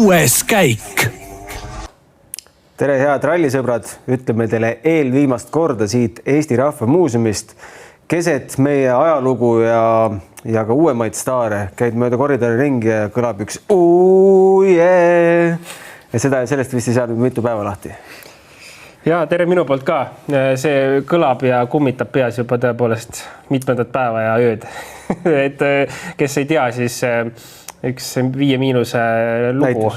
6. käik. Tere, head rallisõbrad, ütleme teile eelviimast korda siit Eesti Rahva Muuseumist. Keset meie ajalugu ja ka uuemaid staare käid mööda koridori ringi ja kõlab üks yeah! Ja sellest vist ei saanud mitu päeva lahti. Ja tere minu poolt ka. See kõlab ja kummitab peas juba tõepoolest mitmendat päeva ja ööd. Et kes ei tea, siis üks 5- lugu,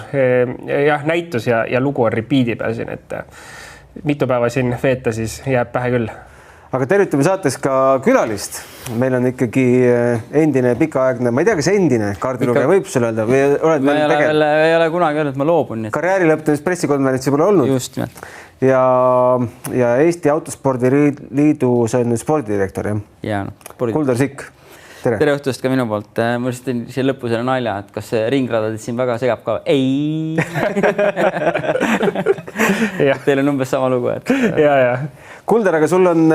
näitus ja lugu on repeat'i peal siin, et mitu päeva siin veeta, siis jääb pähe küll. Aga tervitame saates ka külalist. Meil on ikkagi endine pikaaegne, ma ei tea, kas endine kaardilugeja võib sulle öelda? Ma ei ole kunagi öelnud, et ma loobun. Karjääri lõpetamise pressikonverentsi pole olnud. Just, ja Eesti Autospordiliidu spordidirektor. Kuldar Sikk. Tere õhtust ka minu poolt. Ma just teen siia lõppu selle nalja, et kas ringradad siin väga segab ka? Ei! Teil on umbes sama lugu. Ja. Kuldar, aga sul on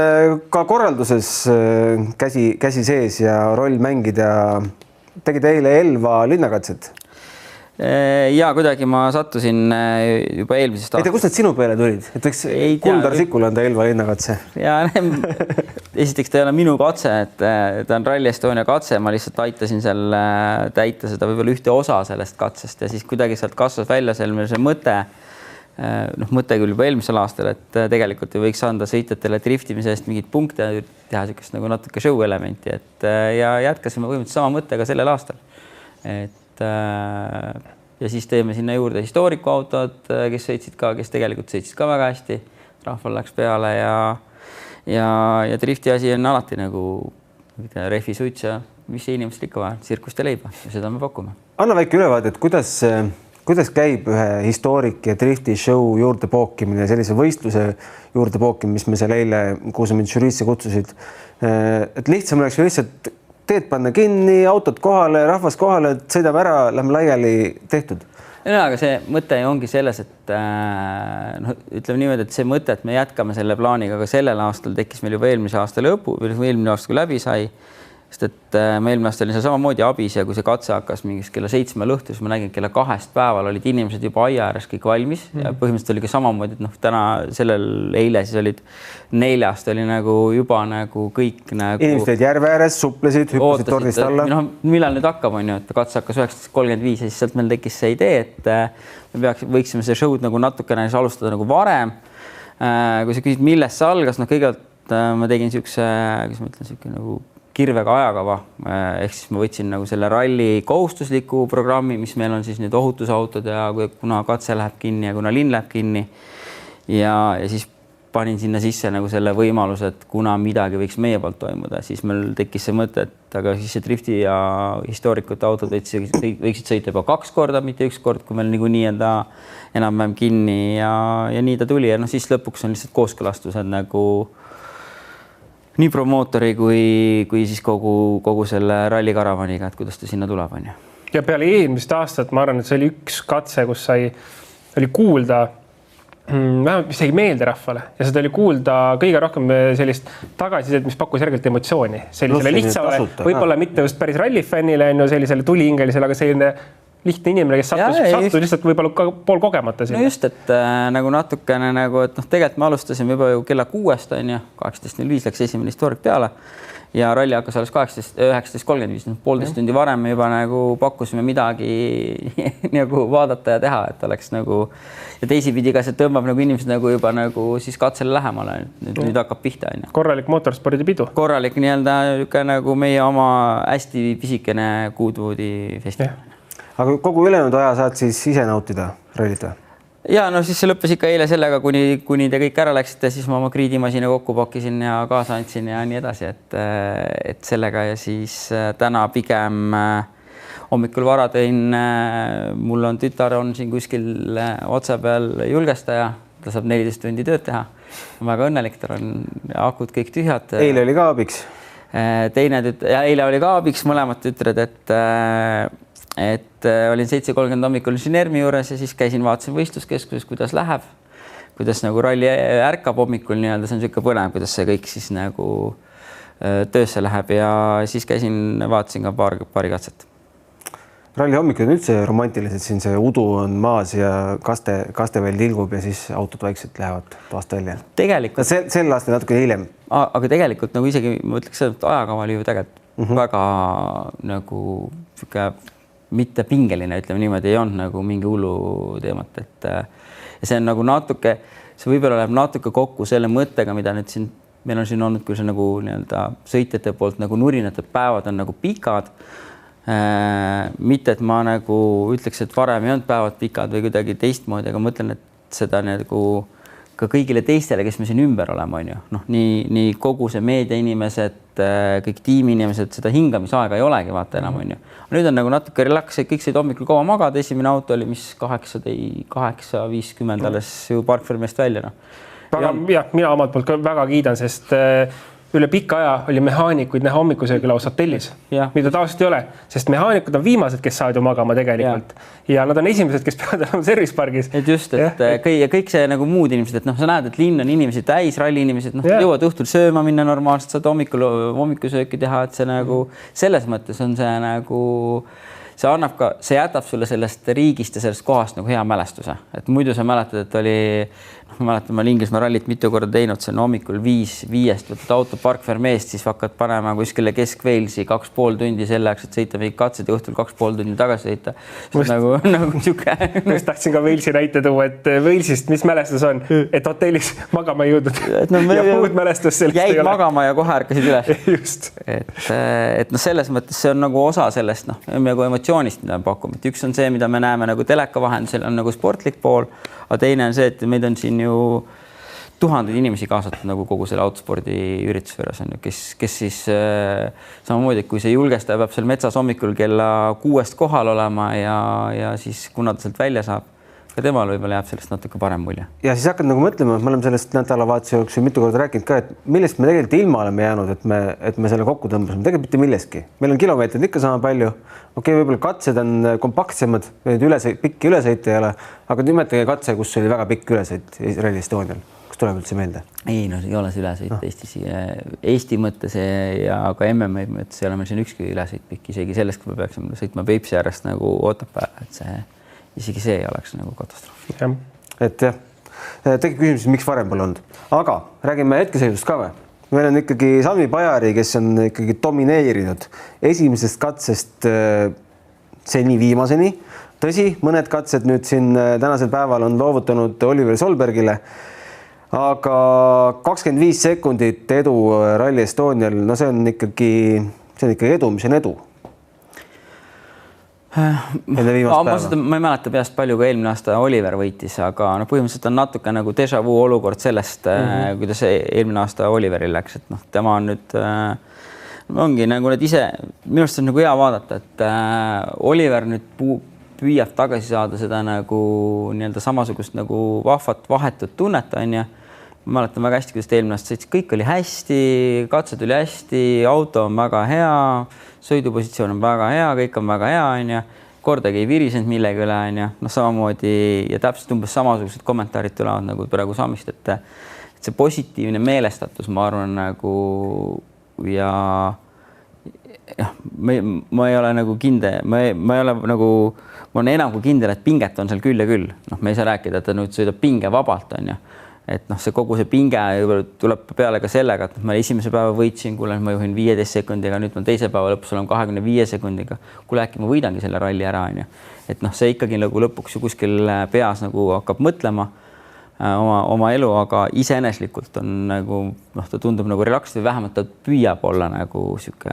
ka korralduses käsi sees ja roll mängida. Tegid eile Elva linnakatset? Ja kuidagi ma sattusin juba eelmisest aastast. Kust need sinu peale tulid? Et võiks Kuldar Sikul anda Elva linnakatse? Ja esiteks ta ei ole minu katse, et ta on Rally Estonia katse. Ma lihtsalt aitasin seal täita seda võib-olla ühte osa sellest katsest ja siis kuidagi sealt kasvas välja see mõte küll juba eelmisel aastal, et tegelikult võiks anda sõitjatele driftimise eest mingid punkte ja teha sellist nagu natuke show elementi. Ja jätkasime põhimõtteliselt sama mõttega sellel aastal. Ja siis teeme sinna juurde historikuautod, kes tegelikult sõitsid ka väga hästi. Rahval läks peale ja drifti asi on alati nagu rehvi suits ja mis inimestel ikka vaja, tsirkust ja leiba ja seda me pakume. Anna väike ülevaade, et kuidas käib ühe historik ja drifti show juurde pookimine, sellise võistluse juurde pookimine, mis me seal eile Kuusemäe žüriisse kutsusid. Et lihtsam oleks lihtsalt teed panna kinni, autod kohale, rahvas kohale, sõidame ära, lähme laiali tehtud. Aga see mõte ongi selles, et ütleme niimoodi, et see mõte, et me jätkame selle plaaniga, aga sellel aastal tekkis meil juba eelmise aasta kui läbi sai, sest et ma eelmine aasta olin seal samamoodi abis ja kui see katse hakkas mingis kella 7 õhtul, siis ma nägin, et kella 2 päeval olid inimesed juba aia ääres kõik valmis ja põhimõtteliselt oli ka samamoodi, et täna eile siis olid 4 oli nagu juba nagu kõik nagu... Inimesed olid järve ääres, suplesid, hüppasid tornist alla. Millal nüüd hakkab, on ju, et katse hakkas 19.35 ja siis sealt meil tekkis see idee, et me võiksime see show'd nagu natukene alustada nagu varem. Kui sa küsid, millest see algas, kõigepealt ma tegin siukse nagu kirvega ajakava, ehk siis ma võtsin nagu selle ralli kohustusliku programmi, mis meil on siis nüüd ohutusautod ja kuna katse läheb kinni ja kuna linn läheb kinni ja siis panin sinna sisse nagu selle võimaluse, et kuna midagi võiks meie poolt toimuda, siis meil tekkis see mõte, et aga siis see drifti ja historikute autod võiksid sõita juba 2 korda, mitte 1 kord, kui meil niikuinii enam-vähem kinni ja nii ta tuli ja siis lõpuks on lihtsalt kooskõlastused nagu nii promootori kui siis kogu selle rallikaravaniga, et kuidas ta sinna tuleb, on ju. Ja peale eelmist aastat, ma arvan, et see oli üks katse, kus oli kuulda, vähemalt mis tegi meelde rahvale ja seda oli kuulda kõige rohkem sellist tagasisidet, mis pakkus järgelt emotsiooni. Sellisele lihtsale, võib-olla mitte just päris rallifännile, sellisele tulihingelisele, aga selline lihtne inimene, kes sattus lihtsalt võib-olla ka pool kogemata siin. No just, et nagu natukene nagu, et tegelikult me alustasime juba ju kella 6, on ju, 18.05 läks esimene historik peale ja ralli hakkas alles 19.35, poolteist tundi varem me juba nagu pakkusime midagi nagu vaadata ja teha, et oleks nagu ja teisipidi ka see tõmbab nagu inimesed nagu juba nagu siis katsele lähemale, nüüd hakkab pihta, on ju. Korralik motorspordi pidu. Korralik nagu meie oma hästi pisikene Goodwoodi festival. Aga kogu ülejäänud aja saad siis ise nautida rallit või? Ja siis see lõppes ikka eile sellega, kuni te kõik ära läksite, siis ma oma kriidimasina kokku pakkisin ja kaasa andsin ja nii edasi, et sellega ja siis täna pigem hommikul vara tõin, mul on tütar on siin kuskil otse peal julgestaja, ta saab 14 tundi tööd teha. Väga õnnelik, tal on akud kõik tühjad. Eile oli ka abiks? Eile oli ka abiks mõlemad tütred, et olin 7.30 hommikul Sinermi juures ja siis käisin, vaatasin võistluskeskuses, kuidas läheb, kuidas nagu ralli ärkab hommikul nii-öelda, see on niisugune põnev, kuidas see kõik siis nagu töösse läheb ja siis käisin, vaatasin ka paari katset. ralli hommikud on üldse romantilised, siin see udu on maas ja kaste veel tilgub ja siis autod vaikselt lähevad toast välja. Tegelikult sel aastal natuke hiljem. Aga tegelikult nagu isegi ma ütleks, et ajakava oli ju tegelikult väga nagu sihuke mitte pingeline, ütleme niimoodi, ei olnud nagu mingi hullu teemat, et ja see on nagu natuke, see võib-olla läheb natuke kokku selle mõttega, mida nüüd siin meil on siin olnud, kui see nagu nii-öelda sõitjate poolt nagu nurinatud päevad on nagu pikad. Mitte, et ma nagu ütleks, et varem ei olnud päevad pikad või kuidagi teistmoodi, aga mõtlen, et seda nagu ka kõigile teistele, kes me siin ümber oleme, on ju. Noh, nii kogu see meedia inimesed, kõik tiimi inimesed, seda hingamisaega ei olegi vaata enam, on ju. Nüüd on nagu natuke relaks, kõik said hommikul kaua magada, esimene auto oli, mis 8:50 alles ju parkfermist välja. No. Jah, mina omalt poolt ka väga kiidan, sest üle pika aja oli mehaanikuid näha hommikusöögi laus hotellis, mida tavaliselt ei ole, sest mehaanikud on viimased, kes saavad ju magama tegelikult ja nad on esimesed, kes peavad olema servicepargis. Et just, et kõik see nagu muud inimesed, et noh, sa näed, et linn on inimesi täis, ralli inimesed, noh, jõuad õhtul sööma minna normaalselt, saad hommikusööki teha, et see nagu selles mõttes on see nagu see annab ka, see jätab sulle sellest riigist ja sellest kohast nagu hea mälestuse, et muidu sa mäletad, et oli ma mäletan, ma Inglismaa rallit mitu korda teinud, see on hommikul 5:05 võtad auto parkfermeest, siis hakkad panema kuskile Kesk-Walesi 2,5 tundi selleks, et sõita mingi katsed ja õhtul 2,5 tundi tagasi sõita. Nagu siuke. Ma just tahtsin ka Walesi näite tuua, et Walesist, mis mälestus on, et hotellis magama ei jõudnud ja muud mälestus sellest jäid magama ja kohe ärkasid üles. Just. Et noh, selles mõttes see on nagu osa sellest, noh, nagu emotsioonist, mida me pakume. Üks on see, mida me näeme nagu teleka vahendusel, on nagu sportlik pool, aga teine on see, et meid on siin ju tuhandeid inimesi kaasatud nagu kogu selle autospordi ürituse juures on ju, kes siis samamoodi, kui see julgestaja peab seal metsas hommikul kella 6 kohal olema ja siis kuna ta sealt välja saab, ka temal võib-olla jääb sellest natuke parem mulje. Ja siis hakkad nagu mõtlema, me oleme sellest nädalavahetuse jooksul mitu korda rääkinud ka, et millest me tegelikult ilma oleme jäänud, et me selle kokku tõmbasime. Tegelikult mitte milleski. Meil on kilomeetrid ikka sama palju. Okei, võib-olla katsed on kompaktsemad, pikki ülesõite ei ole, aga nimetage katse, kus oli väga pikk ülesõit Rally Estonial. Kus tuleb üldse meelde? Ei, no ei ole see ülesõit Eestis. Eesti mõttes ja ka MMA mõttes ei ole meil siin ükski ülesõit pikk, isegi sellest, kui me peaksime sõitma Peipsi äärest nagu Otepää, et see isegi see ei oleks nagu katastroof. Et jah, tekib küsimus, miks varem pole olnud. Aga räägime hetkeseisus ka või? Meil on ikkagi Sami Pajari, kes on ikkagi domineerinud esimesest katsest seni viimaseni. Tõsi, mõned katsed nüüd siin tänasel päeval on loovutanud Oliver Solbergile, aga 25 sekundit edu Rally Estonial, no see on ikkagi edu, mis on edu. Ma ei mäleta peast palju, kui eelmine aasta Oliver võitis, aga no põhimõtteliselt on natuke nagu déjà vu olukord sellest, kuidas eelmine aasta Oliveril läks, et noh, tema on nüüd ongi nagu need ise, minu arust on nagu hea vaadata, et Oliver nüüd püüab tagasi saada seda nagu nii-öelda samasugust nagu vahvat vahetut tunnet on ja ma mäletan väga hästi, kuidas eelmine aasta sõitis, kõik oli hästi, katsed oli hästi, auto on väga hea, sõidupositsioon on väga hea, kõik on väga hea, on ja kordagi ei virisenud millegi üle, on ja noh, samamoodi ja täpselt umbes samasugused kommentaarid tulevad nagu praegu Samist, et see positiivne meelestatus, ma arvan nagu ja ma ei ole nagu kindel, ma ei ole nagu, ma olen enam kui kindel, et pinget on seal küll ja küll. Noh, me ei saa rääkida, et ta nüüd sõidab pinge vabalt, on ja et noh, see kogu see pinge tuleb peale ka sellega, et ma esimese päeva võitsin, kuule, ma juhin 15 sekundiga, nüüd ma teise päeva lõpus olen 25 sekundiga. Kuule, äkki ma võidangi selle ralli ära, on ju. Et noh, see ikkagi nagu lõpuks ju kuskil peas nagu hakkab mõtlema oma elu, aga iseeneslikult on nagu, noh, ta tundub nagu relaxed või vähemalt ta püüab olla nagu sihuke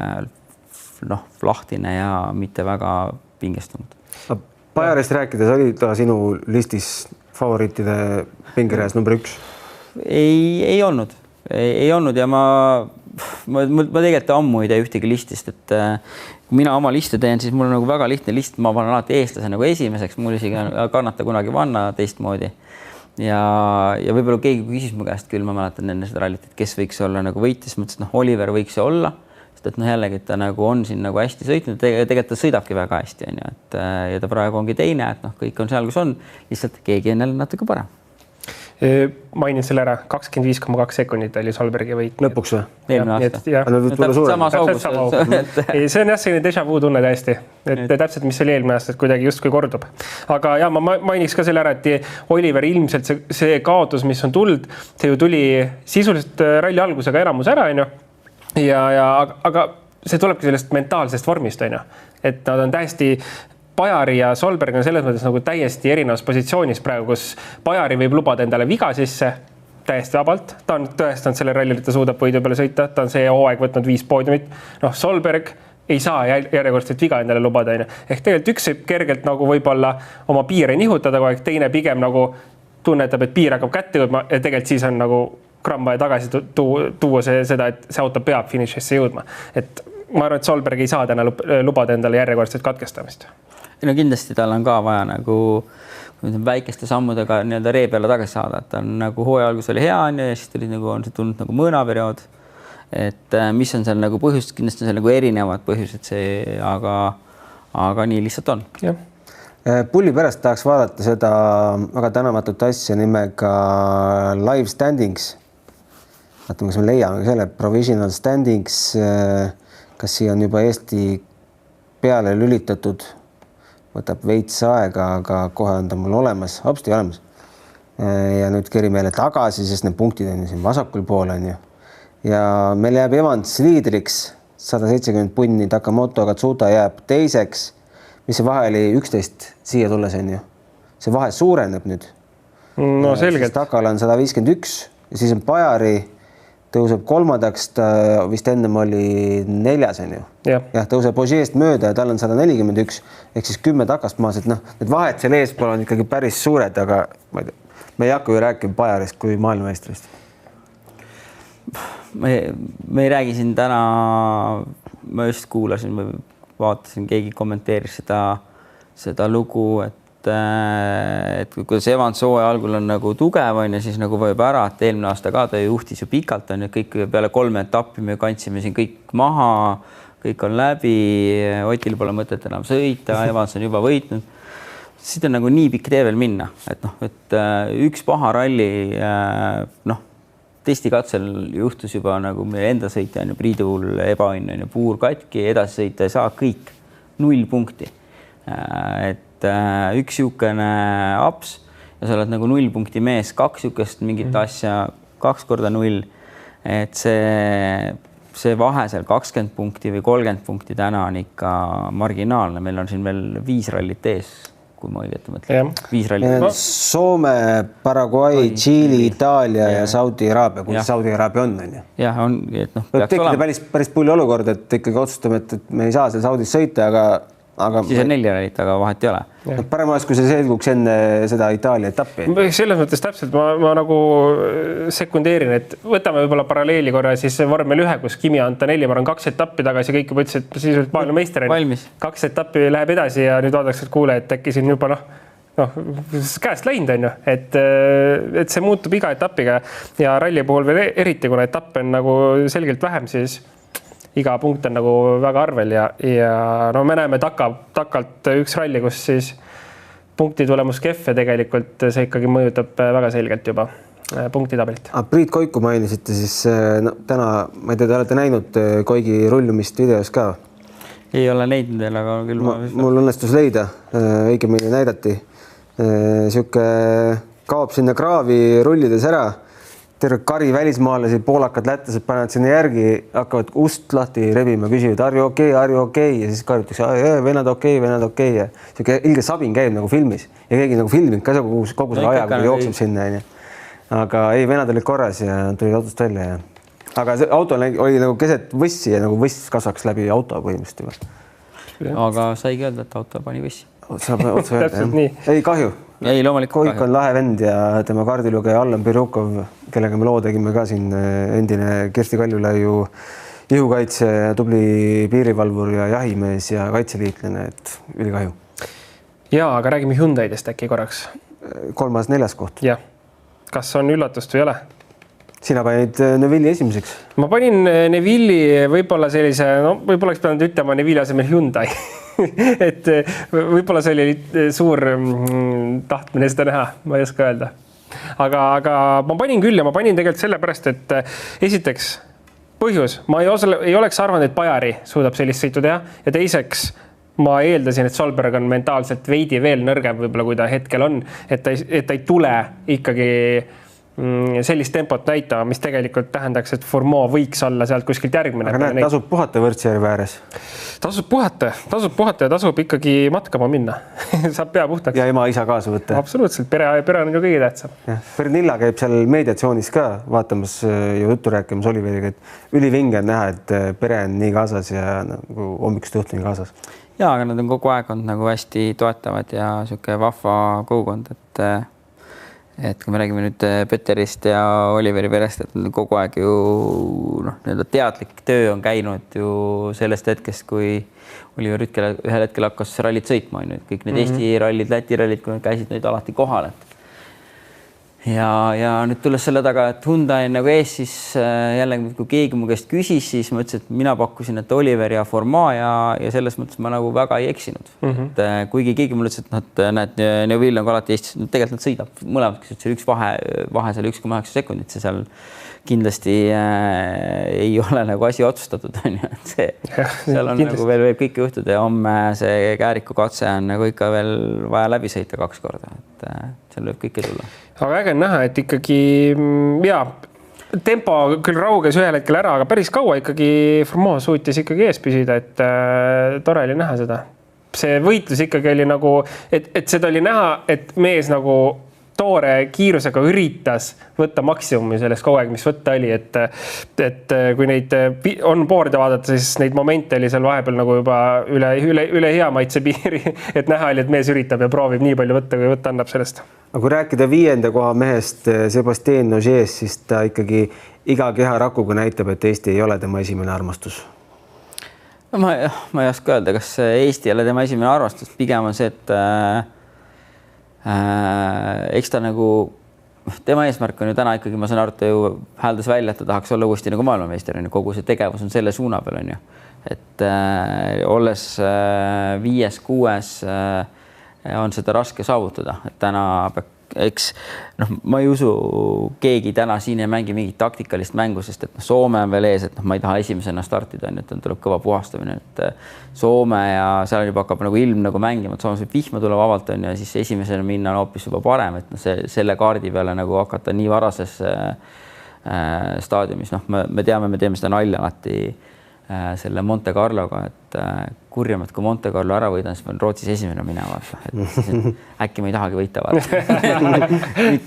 noh, lahtine ja mitte väga pingestunud. Pajarist rääkides oli ta sinu listis favoriitide pingereas number 1? Ei olnud ja ma tegelikult ammu ei tee ühtegi listist, et kui mina oma liste teen, siis mul on nagu väga lihtne list, ma panen alati eestlase nagu esimeseks, mul isegi kannata kunagi panna teistmoodi ja võib-olla keegi küsis mu käest küll, ma mäletan enne seda rallit, et kes võiks olla nagu võitis, mõtlesin, et noh, Oliver võiks olla, sest et noh, jällegi, et ta nagu on siin nagu hästi sõitnud, tegelikult ta sõidabki väga hästi, on ju, et ja ta praegu ongi teine, et noh, kõik on seal, kus on, lihtsalt keegi on jälle natuke parem. Mainin selle ära, 25,2 sekundit oli Solbergi võit. Lõpuks või? Eelmine aasta. Samas augus. See on jah selline déjà vu tunne täiesti, et täpselt, mis oli eelmine aasta, et kuidagi justkui kordub. Aga ja ma mainiks ka selle ära, et Oliver ilmselt see kaotus, mis on tulnud, see ju tuli sisuliselt ralli algusega enamus ära, aga see tulebki sellest mentaalsest vormist, et nad on täiesti Pajari ja Solberg on selles mõttes nagu täiesti erinevas positsioonis praegu, kus Pajari võib lubada endale viga sisse täiesti vabalt. Ta on tõestanud selle rallil, et ta suudab võidu peale sõita. Ta on see hooaeg võtnud 5 poodiumit. Solberg ei saa järjekordselt viga endale lubada. Ehk tegelikult üks võib kergelt nagu võib-olla oma piire nihutada, kui teine pigem nagu tunnetab, et piir hakkab kätte jõudma ja tegelikult siis on nagu gramm vaja tagasi tuua seda, et see auto peab finišisse jõudma. Et ma arvan, et Solberg ei saa täna lubada endale järjekordset katkestamist. No kindlasti tal on ka vaja nagu väikeste sammudega nii-öelda ree peale tagasi saada, et ta on nagu hooaja algus oli hea ja siis tuli nagu on see tulnud nagu mõõnaperiood, et mis on seal nagu põhjust, kindlasti on seal nagu erinevad põhjused see, aga nii lihtsalt on. Jah. Pulli pärast tahaks vaadata seda väga tänamatut asja nimega live standings. Vaatame, kas me leiame selle provisional standings, kas siia on juba Eesti peale lülitatud. Võtab veits aega, aga kohe on ta mul olemas, hopsti olemas. Ja nüüd kerime jälle tagasi, sest need punktid on siin vasakul pool on ju. Ja meil jääb Evans liidriks 170 punni, Takamoto Katsuta jääb teiseks, mis see vahe oli 11 siia tulles on ju. See vahe suureneb nüüd. No selgelt. Takal on 151 ja siis on Pajari tõuseb 3, ta vist ennem oli 4 on ju. Jah, tõuseb Ožeest mööda ja tal on 141 ehk siis 10 takast maas, et need vahed seal eespool on ikkagi päris suured, aga me ei hakka ju rääkima Pajarist kui maailmameistrist. Me ei räägi siin täna, ma just kuulasin või vaatasin, keegi kommenteeris seda lugu, et kuidas Evans hooaja algul on nagu tugev on ja siis nagu vajub ära, et eelmine aasta ka ta juhtis ju pikalt on ja kõik peale 3 etappi me kandsime siin kõik maha, kõik on läbi, Otil pole mõtet enam sõita, Evans on juba võitnud. Siit on nagu nii pikk tee veel minna, et üks paha ralli, testikatsel juhtus juba nagu meie enda sõita on ju Priidul ebaõnne on ju puur katki, edasi sõita ei saa kõik 0 punkti. Et üks siukene aps ja sa oled nagu 0 punkti mees, 2 siukest mingit asja 2 korda 0, et see vahe seal 20 punkti või 30 punkti täna on ikka marginaalne, meil on siin veel 5 rallit ees, kui ma õigeti mõtlen. 5 rallit. Soome, Paraguay, Tšiili, Itaalia ja Saudi Araabia, kui Saudi Araabia on ju. Jah, on, et peaks olema. Päris pulli olukord, et ikkagi otsustame, et me ei saa seal Saudis sõita, aga siis on 4 rallit, aga vahet ei ole. Parem oleks, kui see selguks enne seda Itaalia etappi. Selles mõttes täpselt ma nagu sekundeerin, et võtame võib-olla paralleeli korra siis vormel 1, kus Kimi Antonelli, ma arvan 2 etappi tagasi kõik juba ütles, et siis maailmameister on. 2 etappi läheb edasi ja nüüd vaadaks, et kuule, et äkki siin juba käest läinud on ju, et see muutub iga etapiga ja ralli puhul veel eriti, kuna etapp on nagu selgelt vähem, siis iga punkt on nagu väga arvel ja me näeme Takalt üks ralli, kus siis punkti tulemus kehv ja tegelikult see ikkagi mõjutab väga selgelt juba punktitabelit. Priit Koiku mainisite siis täna, ma ei tea, te olete näinud Koigi rullumist videos ka? Ei ole näinud veel, aga küll mul õnnestus leida, õigemini näidati. Siuke kaob sinna kraavi rullides ära. Terve kari välismaalasi, poolakad, lätlased panevad sinna järgi, hakkavad ust lahti rebima, küsivad, are you okay? Ja siis karjutakse, venad okei. Ja siuke ilge sabin käib nagu filmis ja keegi nagu filminud ka kogu selle aja, kui jookseb sinna. Aga ei, venad olid korras ja tulid autost välja. Aga see auto oli nagu keset võssi ja nagu võss kasvaks läbi auto põhimõtteliselt. Aga saigi öelda, et auto pani võssi. Saab otsa öelda, ei kahju. Ei, loomulikult Koik on lahe vend ja tema kaardilugeja Allan Birukov, kellega me loo tegime ka siin endine Kersti Kaljulaiu ihukaitse, tubli piirivalvur ja jahimees ja kaitseliitlane, et ülikahju. Jaa, aga räägime Hyundaidest äkki korraks. 3.-4. koht. Jah. Kas on üllatust või ole? Sina panid Neville'i esimeseks? Ma panin Neville'i võib-olla sellise, võib-olla oleks pidanud ütlema Neville'i asemel Hyundai. Et võib-olla see oli suur tahtmine seda näha, ma ei oska öelda. aga ma panin küll ja ma panin tegelikult sellepärast, et esiteks põhjus, ma ei oleks arvanud, et Bajari suudab sellist sõitu teha ja teiseks ma eeldasin, et Solberg on mentaalselt veidi veel nõrgem võib-olla, kui ta hetkel on, et ta ei tule ikkagi sellist tempot näitama, mis tegelikult tähendaks, et Fourmaux võiks olla sealt kuskilt järgmine. Aga näed, tasub puhata Võrtsjärve ääres. Tasub puhata ja tasub ikkagi matkama minna. Saab pea puhtaks. Ja ema isa kaasa võtta. Absoluutselt, pere on ju kõige tähtsam. Pernilla käib seal meediatsoonis ka vaatamas ja juttu rääkimas Oliveriga, et ülivinge on näha, et pere on nii kaasas ja nagu hommikust õhtuni kaasas. Ja, aga nad on kogu aeg olnud nagu hästi toetavad ja siuke vahva kogukond, et kui me räägime nüüd Peterist ja Oliveri perest, et kogu aeg ju teadlik töö on käinud ju sellest hetkest, kui Oliver Ütkele ühel hetkel hakkas rallit sõitma, kõik need Eesti rallid, Läti rallid, kui nad käisid neid alati kohal. Ja nüüd tulles selle taga, et Hyundai on nagu ees, siis jällegi, kui keegi mu käest küsis, siis ma ütlesin, et mina pakkusin, et Oliver ja Fourmaux ja selles mõttes ma nagu väga ei eksinud. Kuigi keegi mulle ütles, et näed, Neville on alati Eestis, tegelikult nad sõidab mõlemad, kes üks vahe seal 1,9 sekundit, see seal kindlasti ei ole nagu asi otsustatud. Seal on nagu veel võib kõike juhtuda ja homme see Kääriku katse on nagu ikka veel vaja läbi sõita 2 korda, et seal võib kõike tulla. Aga äge on näha, et ikkagi tempo küll rauges ühel hetkel ära, aga päris kaua ikkagi Fourmaux suutis ikkagi ees püsida, et tore oli näha seda. See võitlus ikkagi oli nagu, et seda oli näha, et mees nagu toore kiirusega üritas võtta maksimumi sellest kogu aeg, mis võtta oli, et kui neid on-board'e vaadata, siis neid momente oli seal vahepeal nagu juba üle hea maitse piiri, et näha oli, et mees üritab ja proovib nii palju võtta, kui võtta annab sellest. Aga kui rääkida 5. koha mehest Sébastien Ogiers, siis ta ikkagi iga keharakuga näitab, et Eesti ei ole tema esimene armastus. Ma ei oska öelda, kas Eesti ei ole tema esimene armastus. Pigem on see, et eks ta nagu, tema eesmärk on ju täna ikkagi, ma saan aru, ta ju hääldas välja, et ta tahaks olla uuesti nagu maailmameister, kogu see tegevus on selle suuna peal, on ju. Et olles 5-6 on seda raske saavutada, et täna eks ma ei usu, keegi täna siin ei mängi mingit taktikalist mängu, sest et Soome on veel ees, et ma ei taha esimesena startida, et tuleb kõva puhastamine, et Soome ja seal juba hakkab nagu ilm nagu mängima, et Soomes võib vihma tulla vabalt on ja siis esimesena minna on hoopis juba parem, et selle kaardi peale nagu hakata nii varases staadiumis, me teame, me teeme seda nalja alati selle Monte Carloga, et kurjamad, kui Monte Carlo ära võidan, siis pean Rootsis esimene minema, et äkki ma ei tahagi võita.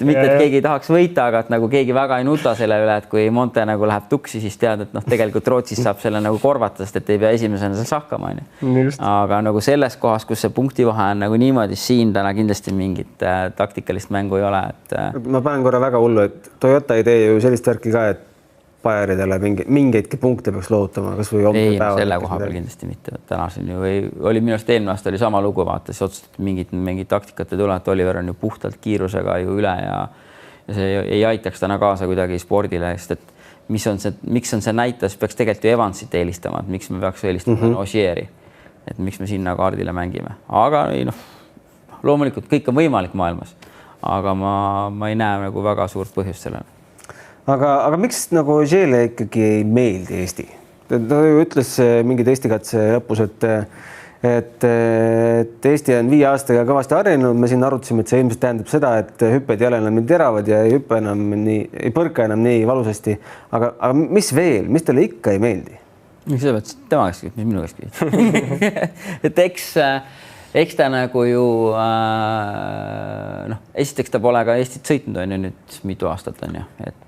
Mitte, et keegi ei tahaks võita, aga et nagu keegi väga ei nuta selle üle, et kui Monte nagu läheb tuksi, siis tead, et tegelikult Rootsis saab selle nagu korvata, sest et ei pea esimesena seal sahkama. Aga nagu selles kohas, kus see punktivahe on nagu niimoodi, siin täna kindlasti mingit taktikalist mängu ei ole. Ma panen korra väga hullu, et Toyota ei tee ju sellist värki ka, et Bajaridele mingeidki punkte peaks lootama, kas või ei, selle koha peal kindlasti mitte. Täna siin ju oli minu arust eelmine aasta oli sama lugu, vaata, siis otsustati mingid taktikat ei tule, et Oliver on ju puhtalt kiirusega ju üle ja see ei aitaks täna kaasa kuidagi spordile, sest et miks on see näitaja, siis peaks tegelikult ju Evansit eelistama, et miks me peaks eelistama Ogieri, et miks me sinna kaardile mängime. Aga loomulikult kõik on võimalik maailmas, aga ma ei näe nagu väga suurt põhjust sellele. Aga miks nagu Ogiersile ikkagi ei meeldi Eesti? Ta ju ütles mingi testikatse lõpus, et Eesti on 5 aastaga kõvasti arenenud. Me siin arutasime, et see ilmselt tähendab seda, et hüpped ei ole enam nii teravad ja ei põrka enam nii valusasti. Aga mis veel? Mis talle ikka ei meeldi? Miks sa pead tema käest küsida, mis minu käest küsida? Et eks ta nagu ju esiteks ta pole ka Eestit sõitnud on ju nüüd mitu aastat on ju, et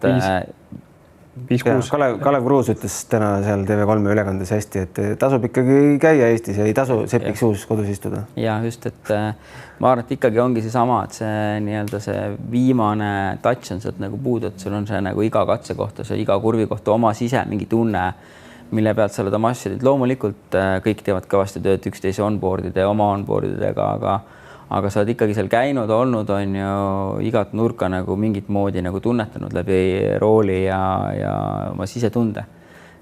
5-6. Kalev Kruus ütles täna seal TV3 ülekandes hästi, et tasub ikkagi käia Eestis ja ei tasu Sepiks uus kodus istuda. Ja just, et ma arvan, et ikkagi ongi see sama, et see see viimane touch on sealt nagu puudu, et sul on see nagu iga katse kohta, see iga kurvi kohta oma sise mingi tunne, mille pealt sa oled oma asjadid. Loomulikult kõik teevad kõvasti tööd üksteise onboardide ja oma onboardidega, aga sa oled ikkagi seal käinud, olnud on ju igat nurka nagu mingit moodi nagu tunnetanud läbi rooli ja oma sisetunde.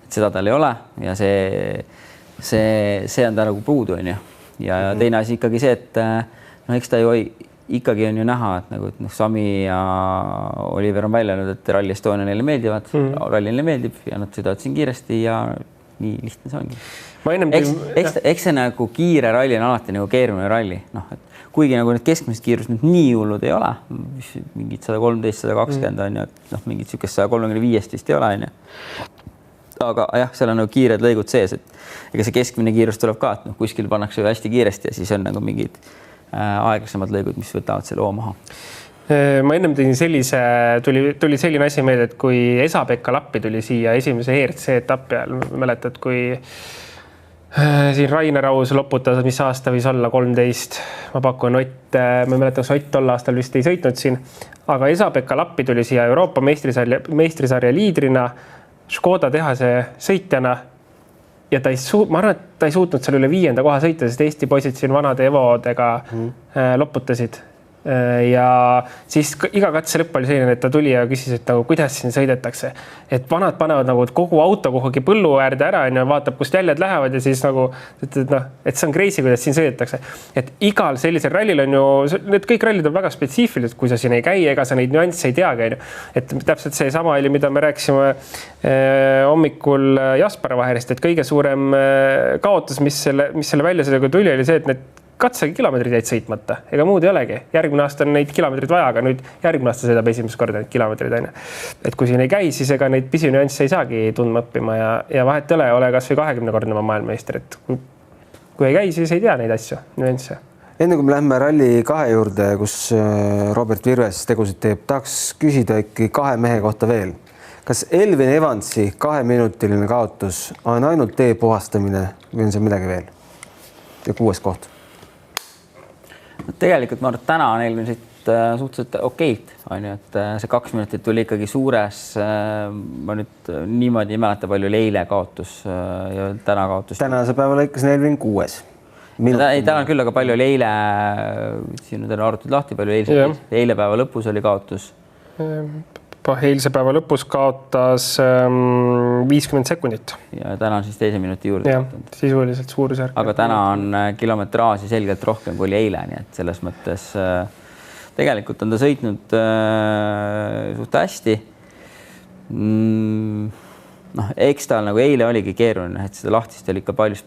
Et seda tal ei ole ja see on ta nagu puudu on ju. Ja teine asi ikkagi see, et eks ta ju ikkagi on ju näha, et nagu et Sami ja Oliver on välja öelnud, et Rally Estonia neile meeldivad, ralli neile meeldib ja nad sõidavad siin kiiresti ja nii lihtne see ongi. Eks see nagu kiire ralli on alati nagu keeruline ralli, et kuigi nagu need keskmised kiirused nüüd nii hullud ei ole, mingid 113, 120 on ju, et mingid niisugust 135 vist ei ole, on ju. Aga jah, seal on nagu kiired lõigud sees, et ega see keskmine kiirus tuleb ka, et kuskil pannakse hästi kiiresti ja siis on nagu mingid aeglasemad lõigud, mis võtavad selle loo maha. Ma ennem tegin tuli selline asi meelde, et kui Esa-Pekka Lappi tuli siia esimese ERC etapi ajal, mäletad, kui siin Rainer Aus loputas, mis aasta võis olla 13, ma pakun Ott, ma ei mäleta, kas Ott tol aastal vist ei sõitnud siin, aga Esa-Pekka Lappi tuli siia Euroopa meistrisarja liidrina, Škoda tehase sõitjana ja ma arvan, et ta ei suutnud seal üle 5. koha sõita, sest Eesti poisid siin vanade Evodega loputasid. Ja siis iga katse lõpp oli selline, et ta tuli ja küsis, et nagu, kuidas siin sõidetakse. Et vanad panevad nagu kogu auto kuhugi põllu äärde ära ja vaatab, kust jäljed lähevad ja siis nagu, et see on crazy, kuidas siin sõidetakse. Et igal sellisel rallil on ju, need kõik rallid on väga spetsiifilised, kui sa siin ei käi, ega sa neid nüansse ei teagi. Et täpselt see sama oli, mida me rääkisime hommikul Jaspara vahelist, et kõige suurem kaotus, mis selle väljasõiduga tuli, oli see, et need katsekilomeetrid jäid sõitmata, ega muud ei olegi. Järgmine aasta on neid kilomeetrid vaja, aga nüüd järgmine aasta sõidab esimest korda neid kilomeetrid. Et kui siin ei käi, siis ega neid pisinüansse ei saagi tundma õppima ja vahet ei ole kas või 20-kordne maailmameister. Et kui ei käi, siis ei tea neid asju, nüansse. Enne kui me lähme Rally 2 juurde, kus Robert Virves tegusid teeb, tahaks küsida ikka 2 mehe kohta veel. Kas Elvin Evansi 2-minutiline kaotus on ainult tee puhastamine või on see midagi veel? Ja 6. koht. Tegelikult ma arvan, et täna on eelmiselt suhteliselt okeilt, on ju, et see 2 minutit tuli ikkagi suures, ma nüüd niimoodi ei mäleta palju eile kaotus ja täna kaotus. Tänase päeva lõikas Elvin 6. Ei, täna küll, aga palju oli eile, siin on arvutud lahti, palju eile päeva lõpus oli kaotus. Eilse päeva lõpus kaotas 50 sekundit. Ja täna on siis 2 minuti juurde. Ja, sisuliselt suurusjärk. Aga täna on kilometraaži selgelt rohkem kui oli eile, nii et selles mõttes tegelikult on ta sõitnud suht hästi. Eks tal nagu eile oligi keeruline, et seda lahtist oli ikka palju.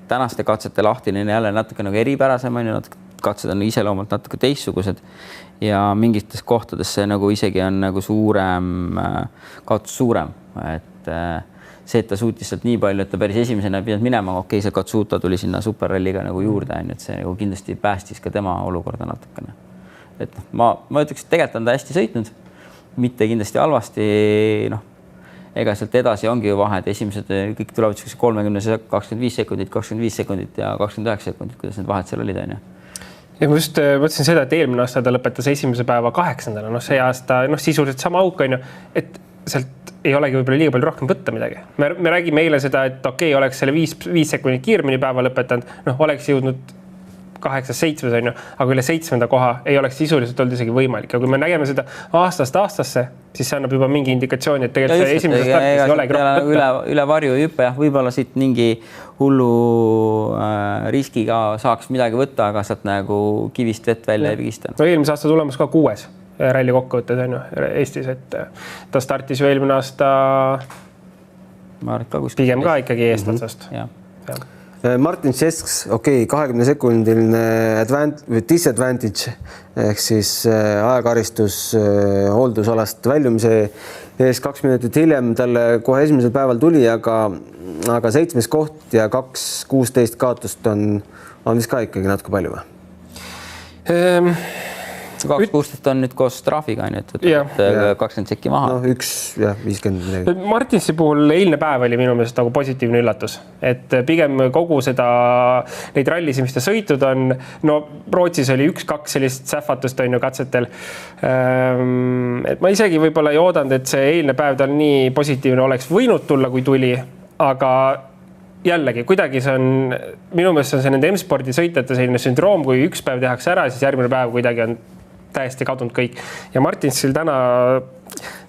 Tänaste katsete lahtine on jälle natuke nagu eripärasem, katsed on iseloomalt natuke teistsugused ja mingites kohtades see nagu isegi on nagu kaotus suurem, et see, et ta suutis sealt nii palju, et ta päris esimesena pidanud minema, okei, see Katsuta tuli sinna superralliga nagu juurde, et see nagu kindlasti päästis ka tema olukorda natukene. Et ma ütleks, et tegelikult on ta hästi sõitnud, mitte kindlasti halvasti, ega sealt edasi ongi ju vahed, esimesed kõik tulevad 30, 25 sekundit ja 29 sekundit, kuidas need vahed seal olid, on ju. Ja ma just mõtlesin seda, et eelmine aasta ta lõpetas esimese päeva 8. See aasta sisuliselt sama auk on ju, et sealt ei olegi võib-olla liiga palju rohkem võtta midagi. Me räägime eile seda, et okei, oleks selle 5 sekundit kiiremini päeva lõpetanud, oleks jõudnud 8-7 on ju, aga üle 7. koha ei oleks sisuliselt olnud isegi võimalik. Ja kui me nägeme seda aastast aastasse, siis see annab juba mingi indikatsiooni, et tegelikult see esimese startis ei olegi rohkem võtta. Üle varju hüppe, võib-olla siit mingi hullu riskiga saaks midagi võtta, aga saad nagu kivist vett välja ei pigista. Eelmise aasta tulemus ka 6 ralli kokkuvõtted on ju Eestis, et ta startis ju eelmine aasta pigem ka ikkagi eestotsast. Martin Šesks, 20-sekundiline disadvantage ehk siis ajakaristus hooldusalast väljumise ees 2 minutit hiljem talle kohe esimesel päeval tuli, aga 7. koht ja 2.16 kaotust on vist ka ikkagi natuke palju või? 2.16 on nüüd koos trahviga, et 20 sekki maha. 50. Martinsi puhul eilne päev oli minu meelest nagu positiivne üllatus, et pigem kogu neid rallisi, mis ta sõitud on, Rootsis oli 1-2 sellist sähvatust on ju katsetel. Et ma isegi võib-olla ei oodanud, et see eilne päev tal nii positiivne oleks võinud tulla, kui tuli, aga jällegi, kuidagi see on, minu meelest on see nende M-spordi sõitjate selline sündroom, kui üks päev tehakse ära, siis järgmine päev kuidagi on täiesti kadunud kõik. Ja Martinsil täna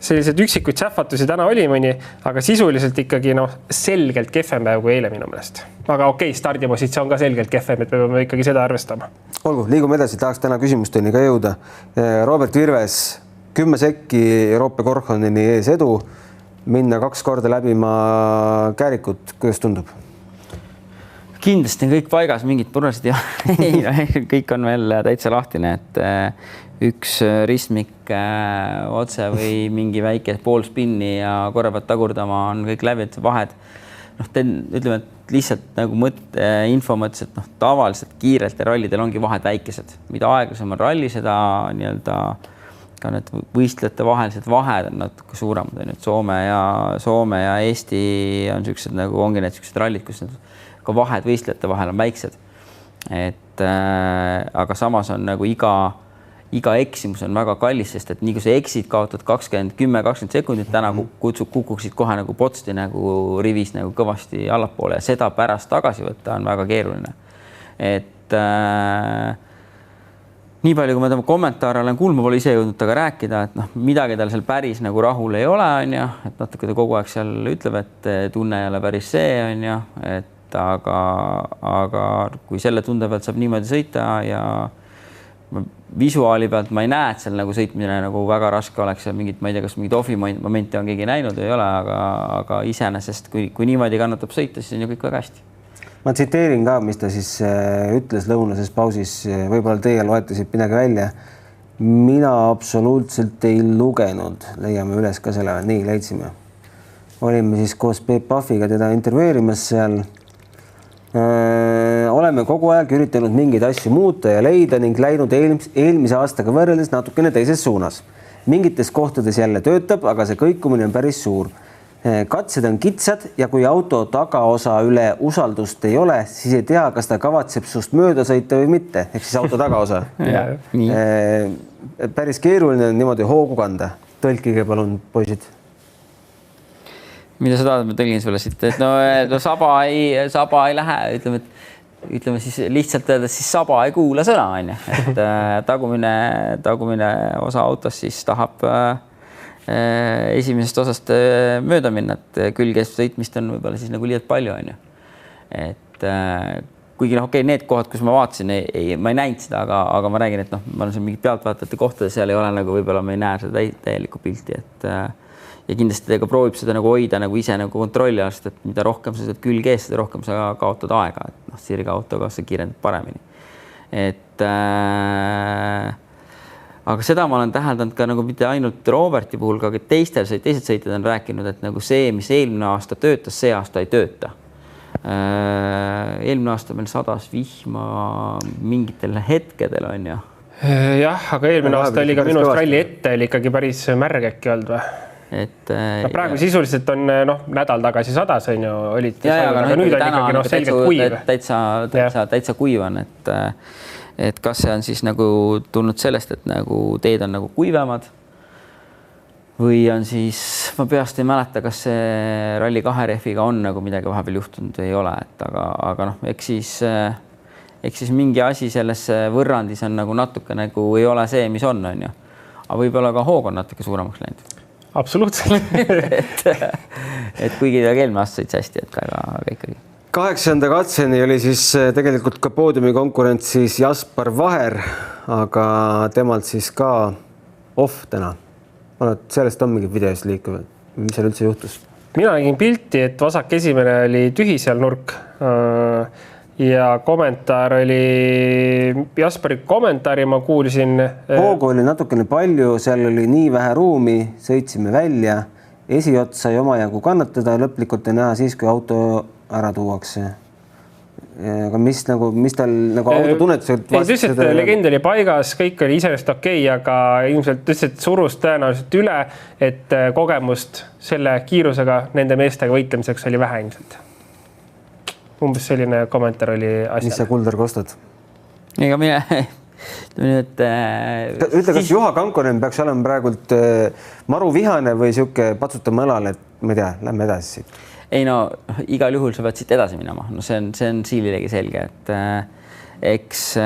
sellised üksikuid sähvatusi täna oli mõni, aga sisuliselt ikkagi selgelt kehvem päev kui eile minu meelest. Aga okei, stardipositsioon ka selgelt kehvem, et me peame ikkagi seda arvestama. Olgu, liigume edasi, tahaks täna küsimusteni ka jõuda. Robert Virves, 10 sekki Euroopa Korhonini ees edu, minna 2 korda läbima Käärikut, kuidas tundub? Kindlasti on kõik paigas, mingid purrasid ja kõik on veel täitsa lahtine, et üks ristmik otse või mingi väike pool spinni ja korra pead tagurdama on kõik läbi, et vahed. Ütleme, et lihtsalt nagu info mõttes, et tavaliselt kiirelt ja rallidel ongi vahed väikesed. Mida aeglasem on ralli, seda ka need võistlejate vahelised vahed on natuke suuremad. Soome ja Eesti on sellised nagu ongi need sellised rallid, kus need ka vahed võistlejate vahel on väiksed. Aga samas on nagu iga eksimus on väga kallis, sest et nii kui sa eksid, kaotad 10-20 sekundit, täna kukuksid kohe nagu potsti nagu rivis nagu kõvasti allapoole ja seda pärast tagasi võtta on väga keeruline. Et nii palju, kui ma tema kommentaare olen kuulnud, ma pole ise jõudnud taga rääkida, et midagi tal seal päris nagu rahul ei ole, on ju, et natuke ta kogu aeg seal ütleb, et tunne ei ole päris see, on ju, aga kui selle tunde pealt saab niimoodi sõita ja visuaali pealt ma ei näe, et seal nagu sõitmine nagu väga raske oleks ja mingit, ma ei tea, kas mingit ofi momenti on keegi näinud või ei ole, aga iseenesest, kui niimoodi kannatab sõita, siis on ju kõik väga hästi. Ma tsiteerin ka, mis ta siis ütles lõunases pausis, võib-olla teie loete siit midagi välja. Mina absoluutselt ei lugenud, leiame üles ka selle, nii leidsime. Olime siis koos Peep Pahviga teda intervjueerimas seal. Oleme kogu aeg üritanud mingeid asju muuta ja leida ning läinud eelmise aastaga võrreldes natukene teises suunas. Mingites kohtades jälle töötab, aga see kõikumine on päris suur. Katsed on kitsad ja kui auto tagaosa üle usaldust ei ole, siis ei tea, kas ta kavatseb sust mööda sõita või mitte, ehk siis auto tagaosa. Päris keeruline on niimoodi hoogu kanda. Tõlkige palun, poisid. Mida sa tahad, ma tõlgin sulle siit, et saba ei lähe, ütleme siis lihtsalt öeldes, siis saba ei kuula sõna, on ju. Et tagumine osa autost siis tahab esimesest osast mööda minna, et külges sõitmist on võib-olla siis nagu liialt palju, on ju. Et kuigi okei, need kohad, kus ma vaatasin, ma ei näinud seda, aga ma räägin, et ma olen seal mingid pealtvaatajate kohtades, seal ei ole nagu võib-olla ma ei näe seda täielikku pilti, et ja kindlasti ta proovib seda nagu hoida nagu ise nagu kontrolli all, et mida rohkem sa külge ees, seda rohkem sa kaotad aega, et sirge autoga sa kiirendad paremini. Et aga seda ma olen täheldanud ka nagu mitte ainult Roberti puhul, aga teised sõitjad on rääkinud, et nagu see, mis eelmine aasta töötas, see aasta ei tööta. Eelmine aasta meil sadas vihma mingitel hetkedel, on ju. Jah, aga eelmine aasta oli ka minu ralli ette oli ikkagi päris märg äkki olnud või? Praegu sisuliselt on nädal tagasi sadas, on ju, olid. Aga nüüd on ikkagi selgelt kuiv. Täitsa kuiv on, et kas see on siis nagu tulnud sellest, et nagu teed on nagu kuivemad või on siis, ma peast ei mäleta, kas see Rally 2 rehviga on nagu midagi vahepeal juhtunud või ei ole, et aga eks siis mingi asi selles võrrandis on nagu natuke nagu ei ole see, mis on ju. Aga võib-olla ka hoog on natuke suuremaks läinud. Absoluutselt. et kuigi ta eelmine aasta sõits hästi, et aga ikkagi. 8. katseni oli siis tegelikult ka poodiumi konkurentsis Jaspar Vaher, aga temalt siis ka off täna. Sellest on mingid videost liikuvad. Mis seal üldse juhtus? Mina nägin pilti, et vasak esimene oli tühi seal nurk ja kommentaar oli, Jaspari kommentaari ma kuulsin. Hoogu oli natukene palju, seal oli nii vähe ruumi, sõitsime välja, esiots sai omajagu kannatada, lõplikult ei näha siis, kui auto ära tuuakse. Aga mis tal nagu autotunnetused vastas? Ei, et legend oli paigas, kõik oli iseenesest okei, aga ilmselt ütles, et surus tõenäoliselt üle, et kogemust selle kiirusega nende meestega võitlemiseks oli vähe ilmselt. Umbes selline kommentaar oli asjale. Mis sa Kuldar kostad? Ega mine... Ütle, kas Juha Kankonen peaks olema praegult maru vihane või siuke patsutama õlal, et ma ei tea, lähme edasi siit? Ei no, igal juhul sa pead siit edasi minema. No see on siililegi selge, eks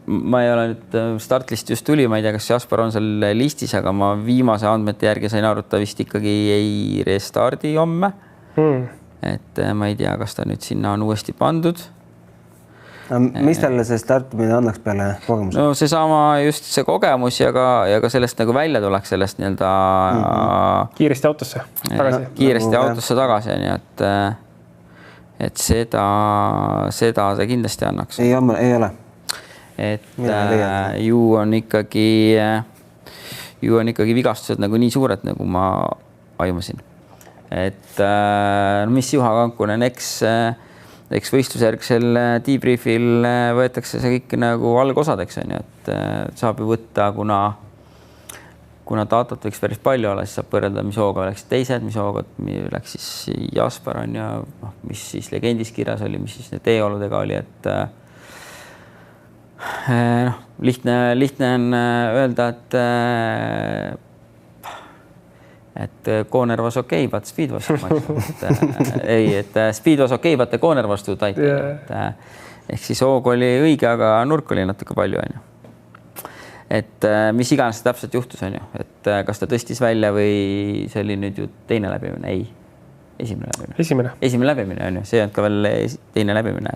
ma ei ole nüüd startlist just tuli, ma ei tea, kas Jasper on seal listis, aga ma viimase andmete järgi sain aru, et ta vist ikkagi ei restardi homme. Et ma ei tea, kas ta nüüd sinna on uuesti pandud. Mis talle see startimine annaks peale kogemus? No seesama just see kogemus ja ka sellest nagu välja tuleks sellest nii-öelda kiiresti autosse tagasi. Kiiresti autosse tagasi, nii et seda see kindlasti annaks. Ei ole. Et ju on ikkagi vigastused nagu nii suured, nagu ma aimasin. Et mis Juha Kankunen, eks võistlusjärgsel debriefil võetakse see kõik nagu algosadeks, on ju, et saab ju võtta, kuna datat võiks päris palju olla, siis saab põrrelda, mis hooga läks teised, mis hooga läks siis Jasper on ja mis siis legendis kirjas oli, mis siis need teeoludega oli, et lihtne on öelda, et corner was okay, but speed was speed was okay, but the corner was too tight. Ehk siis hoog oli õige, aga nurk oli natuke palju, on ju. Et mis iganes täpselt juhtus, on ju, et kas ta tõstis välja või see oli nüüd ju teine läbimine? Ei, esimene läbimine on ju, see on ka veel teine läbimine,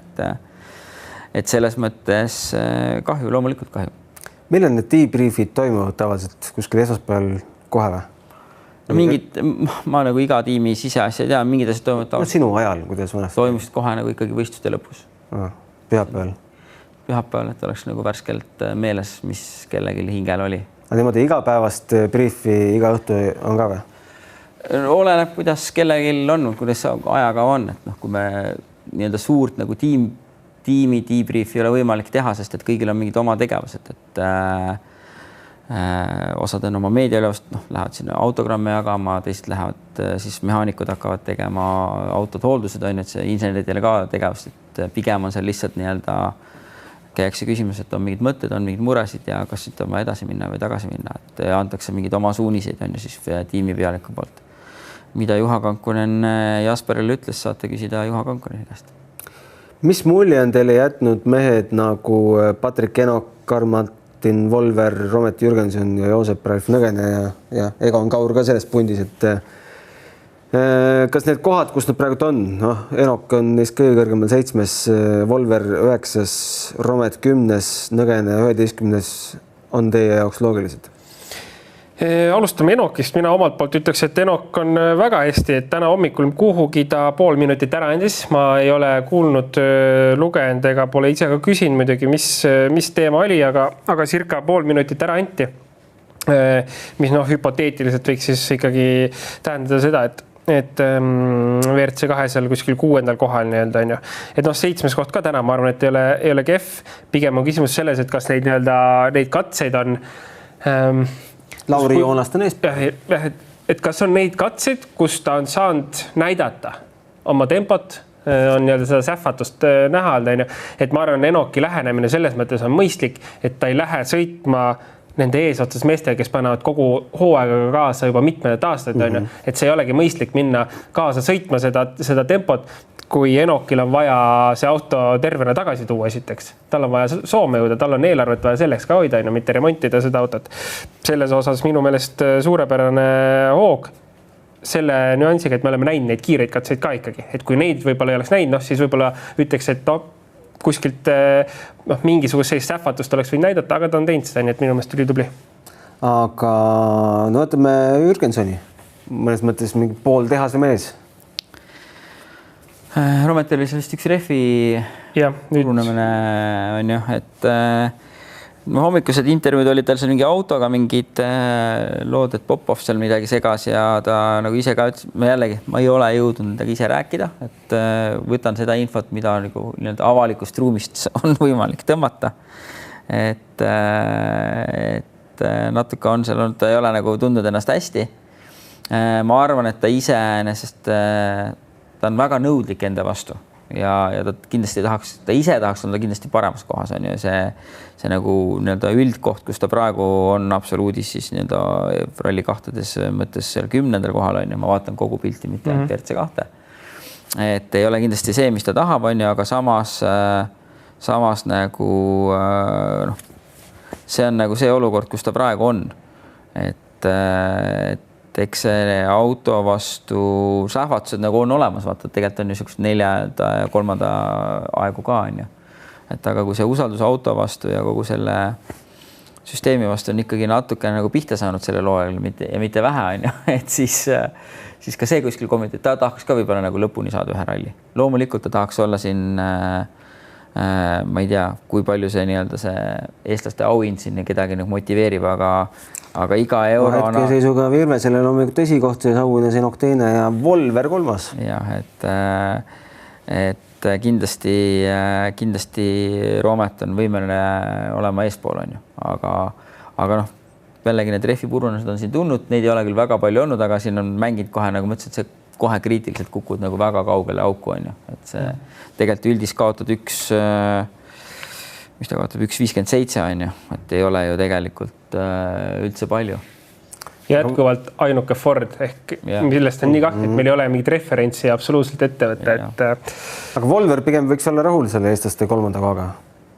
et selles mõttes kahju, loomulikult kahju. Millal need debriefid toimuvad tavaliselt kuskil esmaspäeval kohe või? No mingid, ma nagu iga tiimi siseasja tean, mingid asjad toimuvad tavaliselt. Sinu ajal, kuidas vanasti? Toimusid kohe nagu ikkagi võistluste lõpus. Pühapäeval, et oleks nagu värskelt meeles, mis kellelgi hingel oli. Aga niimoodi igapäevast briefi iga õhtu on ka või? Oleneb, kuidas kellelgi on, kuidas ajakava on, et kui me nii-öelda suurt nagu tiimi debrief ei ole võimalik teha, sest et kõigil on mingid oma tegevused, et osad on oma meediaülevust, lähevad sinna autogramme jagama, teised lähevad siis mehaanikud hakkavad tegema autod hooldused, on, et see inseneridele ka tegevust, et pigem on seal lihtsalt nii-öelda käiakse küsimus, et on mingid mõtted, on mingid muresid ja kas siit on vaja edasi minna või tagasi minna, et antakse mingid oma suuniseid, on ju siis tiimi pealiku poolt. Mida Juha Kankunen Jasperile ütles, saate küsida Juha Kankuneni käest. Mis mulje on teile jätnud mehed nagu Patrik Enok, Karl-Martin Volver, Romet Jürgenson ja Joosep Ralf Nõgene ja Egon Kaur ka selles pundis, et kas need kohad, kus nad praegu on? Enok on neist kõige kõrgemal 7, Volver 9, Romet 10, Nõgene 11 on teie jaoks loogilised? Alustame Enokist. Mina omalt poolt ütleks, et Enok on väga hästi, et täna hommikul kuhugi ta pool minutit ära andis. Ma ei ole kuulnud, lugenud ega pole ise ka küsinud muidugi, mis teema oli, aga circa pool minutit ära anti. Mis hüpoteetiliselt võiks siis ikkagi tähendada seda, et WRC 2 seal kuskil 6. kohal nii-öelda on ju. Et 7. koht ka täna, ma arvan, et ei ole kehv. Pigem on küsimus selles, et kas neid katseid on Lauri Joonast on ees. Et kas on neid katseid, kus ta on saanud näidata oma tempot, on nii-öelda seda sähvatust näha, et ma arvan, Enoki lähenemine selles mõttes on mõistlik, et ta ei lähe sõitma nende eesotsas meestega, kes panevad kogu hooaega kaasa juba mitmenet aastat, on ju. Et see ei olegi mõistlik minna kaasa sõitma seda tempot, kui Enokil on vaja see auto tervena tagasi tuua esiteks. Tal on vaja Soome jõuda, tal on eelarvet vaja selleks ka hoida, mitte remontida seda autot. Selles osas minu meelest suurepärane hoog. Selle nüansiga, et me oleme näinud neid kiireid katseid ka ikkagi. Et kui neid võib-olla ei oleks näinud, siis võib-olla ütleks, et kuskilt mingisugust sellist sähvatust oleks võinud näidata, aga ta on teinud seda, nii et minu meelest oli tubli. Aga võtame Jürgensoni. Mõnes mõttes mingi pool tehase mees. Romet oli sellist üks refi urunemine on ju, et hommikused intervjuud olid tal seal mingi autoga mingid lood, et Popov seal midagi segas ja ta nagu ise ka ütles, ma ei ole jõudnud midagi ise rääkida, et võtan seda infot, mida nagu nii-öelda avalikust ruumist on võimalik tõmmata. Et natuke on seal olnud, ta ei ole nagu tundnud ennast hästi. Ma arvan, et ta iseenesest ta on väga nõudlik enda vastu ja ta kindlasti tahaks olla kindlasti paremas kohas on ju see nagu nii-öelda üldkoht, kus ta praegu on absoluudis siis nii-öelda ralli 2 mõttes seal 10. kohal on ju, ma vaatan kogu pilti, mitte WRC 2. Et ei ole kindlasti see, mis ta tahab on ju, aga samas samas nagu noh, see on nagu see olukord, kus ta praegu on. Et eks see auto vastu sähvatused nagu on olemas, vaata, tegelikult on niisugused 4. ja 3. aegu ka on ju. Et aga kui see usaldus auto vastu ja kogu selle süsteemi vastu on ikkagi natuke nagu pihta saanud sellel hooajal ja mitte vähe on ju, et siis ka see kuskil kommenteerib, ta tahaks ka võib-olla nagu lõpuni saada ühe ralli. Loomulikult ta tahaks olla siin ma ei tea, kui palju see nii-öelda see eestlaste auhind siin kedagi nagu motiveerib, aga iga euro hetkeseisuga Virvesele loomulikult esikoht, auhind ja Senok teine ja Volver 3. jah, et kindlasti Roomet on võimeline olema eespool on ju, aga noh, jällegi need rehvipurunused on siin tulnud, neid ei ole küll väga palju olnud, aga siin on mänginud kohe nagu mõtlesin, et see kohe kriitiliselt kukud nagu väga kaugele auku on ju, et see tegelikult üldis kaotad mis ta kaotab 1.57 on ju, et ei ole ju tegelikult üldse palju. Jätkuvalt ainuke Ford ehk millest on nii kahju, et meil ei ole mingit referentsi absoluutselt ettevõtte, et aga Volver pigem võiks olla rahul selle eestlaste 3. kohaga.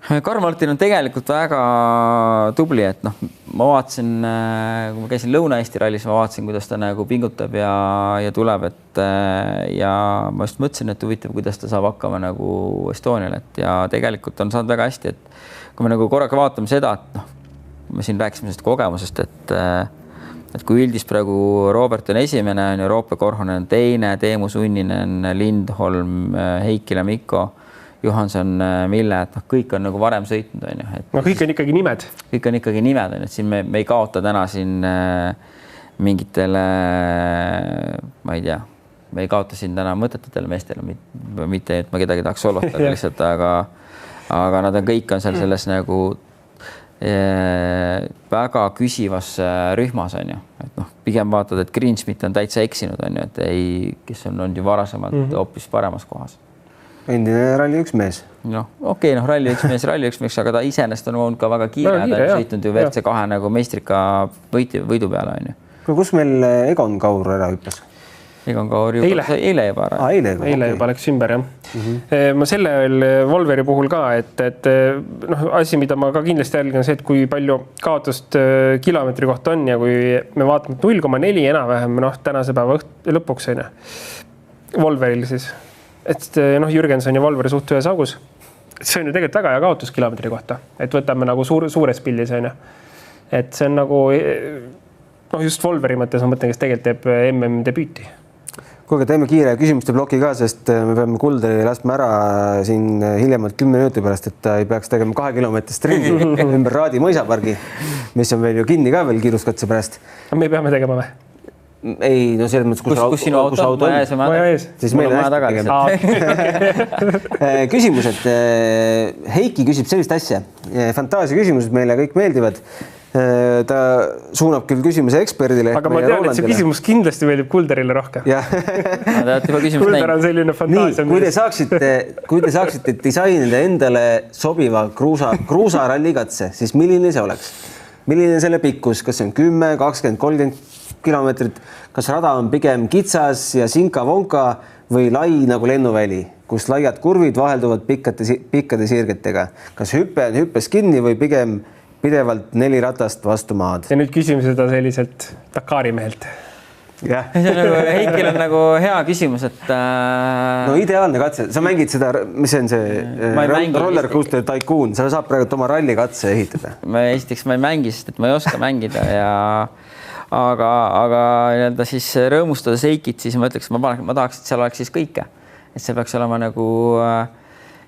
Karl-Martin on tegelikult väga tubli, et noh, ma vaatasin, kui ma käisin Lõuna-Eesti rallis, ma vaatasin, kuidas ta nagu pingutab ja tuleb, et ja ma just mõtlesin, et huvitav, kuidas ta saab hakkama nagu Estonial, et ja tegelikult on saanud väga hästi, et kui me nagu korraga vaatame seda, et noh, me siin rääkisime sellest kogemusest, et kui üldis praegu Robert on esimene, on Euroopa Korhonen on teine, Teemu Sunninen, Lindholm, Heikila Mikko, Johanson, Mille, et noh, kõik on nagu varem sõitnud, on ju. No kõik on ikkagi nimed. Kõik on ikkagi nimed, on, et siin me ei kaota täna siin mingitele, ma ei tea, me ei kaota siin täna mõttetutele meestele, mitte, et ma kedagi tahaks solotada lihtsalt, aga nad on kõik on seal selles nagu väga küsivas rühmas, on ju. Et noh, pigem vaatad, et Greensmith on täitsa eksinud, on ju, et ei, kes on olnud ju varasemalt hoopis paremas kohas. Endine ralli 1 mees. Noh, okei, noh, ralli 1 mees, aga ta iseenesest on olnud ka väga kiire, ta on sõitnud ju WRC2 nagu meistrika võidu peale, on ju. Kus meil Egon Kaur ära hüppas? Egon Kaur eile juba ära. Eile juba läks ümber, jah. Ma selle Volveri puhul ka, et noh, asi, mida ma ka kindlasti jälgin, on see, et kui palju kaotust kilomeetri kohta on ja kui me vaatame 0,4 enam-vähem, noh, tänase päeva lõpuks on ju. Volveril siis. Et noh, Jürgenson ja Volver suht ühes augus. See on ju tegelikult väga hea kaotus kilomeetri kohta, et võtame nagu suures pildis on ju. Et see on nagu noh, just Volveri mõttes ma mõtlen, kes tegelikult teeb MM debüüti. Kuulge, teeme kiire küsimuste ploki ka, sest me peame Kulderi laskma ära siin hiljemalt 10 minuti pärast, et ta ei peaks tegema 2 kilomeetrist ringi ümber Raadi mõisapargi, mis on veel ju kinni ka veel kiiruskatse pärast. Me peame tegema või? Ei, no selles mõttes, kus sinu auto on? Maja ees. Siis meil on küsimus, et Heiki küsib sellist asja. Fantaasia küsimused meile kõik meeldivad. Ta suunab küll küsimuse eksperdile. Aga ma tean, et see küsimus kindlasti meeldib Kulderile rohkem. Kulder on selline fantaasia. Kui te saaksite disainida endale sobiva kruusarallikatse, siis milline see oleks? Milline selle pikkus? Kas see on 10, 20, 30 kilomeetrit? Kas rada on pigem kitsas ja sinka-vonka või lai nagu lennuväli, kus laiad kurvid vahelduvad pikkade sirgetega? Kas hüppe on hüppes kinni või pigem pidevalt 4 ratast vastu maad? Ja nüüd küsime seda selliselt Dakari mehelt. jah. Heikil on nagu hea küsimus, et no ideaalne katse, sa mängid seda, mis see on see Roller Coaster Tycoon, sa saab praegu oma rallikatse ehitada. Esiteks ma ei mängi, sest et ma ei oska mängida ja aga nii-öelda siis rõõmustades Heikit, siis ma ütleks, ma tahaks, et seal oleks siis kõike, et see peaks olema nagu